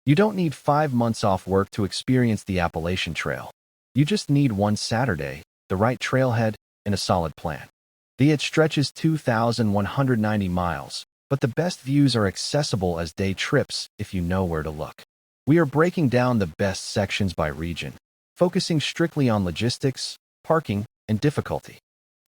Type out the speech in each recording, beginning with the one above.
You don't need 5 months off work to experience the Appalachian Trail. You just need one Saturday, the right trailhead, and a solid plan. The it stretches 2,190 miles, but the best views are accessible as day trips if you know where to look. We are breaking down the best sections by region, focusing strictly on logistics, parking, and difficulty.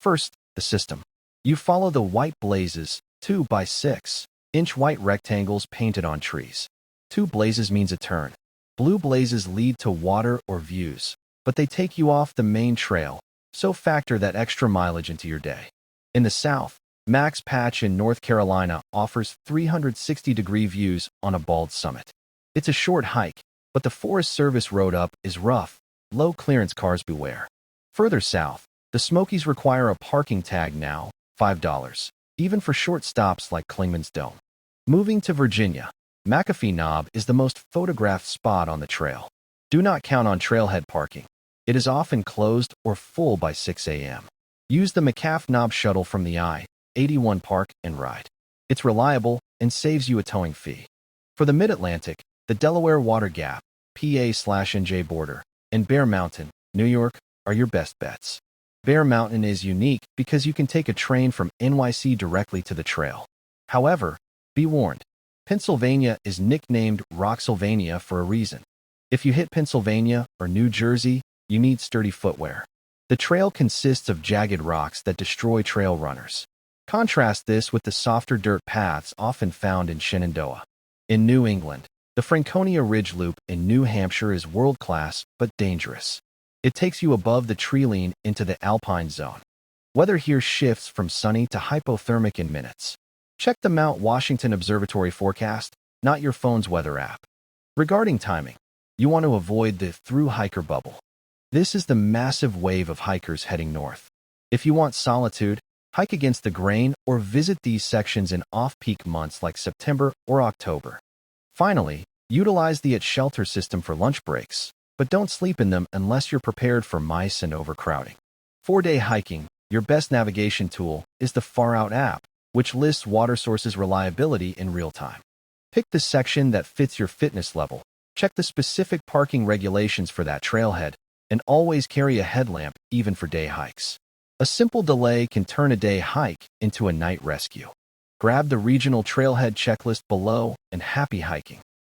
First, the system. You follow the white blazes, 2 by 6-inch white rectangles painted on trees. 2 blazes means a turn. Blue blazes lead to water or views, but they take you off the main trail, so factor that extra mileage into your day. In the south, Max Patch in North Carolina offers 360-degree views on a bald summit. It's a short hike, but the Forest Service road up is rough, low clearance, cars beware. Further south, the Smokies require a parking tag now, $5, even for short stops like Clingman's Dome. Moving to Virginia, McAfee Knob is the most photographed spot on the trail. Do not count on trailhead parking. It is often closed or full by 6 a.m. Use the McAfee Knob shuttle from the I-81 park and ride. It's reliable and saves you a towing fee. For the Mid-Atlantic, the Delaware Water Gap, PA/NJ border, and Bear Mountain, New York, are your best bets. Bear Mountain is unique because you can take a train from NYC directly to the trail. However, be warned, Pennsylvania is nicknamed Rocksylvania for a reason. If you hit Pennsylvania or New Jersey, you need sturdy footwear. The trail consists of jagged rocks that destroy trail runners. Contrast this with the softer dirt paths often found in Shenandoah. In New England, the Franconia Ridge Loop in New Hampshire is world-class but dangerous. It takes you above the tree line into the Alpine Zone. Weather here shifts from sunny to hypothermic in minutes. Check the Mount Washington Observatory forecast, not your phone's weather app. Regarding timing, you want to avoid the through-hiker bubble. This is the massive wave of hikers heading north. If you want solitude, hike against the grain or visit these sections in off-peak months like September or October. Finally, utilize the shelter system for lunch breaks, but don't sleep in them unless you're prepared for mice and overcrowding. 4-day hiking, your best navigation tool, is the FarOut app, which lists water sources reliability in real time. Pick the section that fits your fitness level, check the specific parking regulations for that trailhead, and always carry a headlamp even for day hikes. A simple delay can turn a day hike into a night rescue. Grab the regional trailhead checklist below and happy hiking.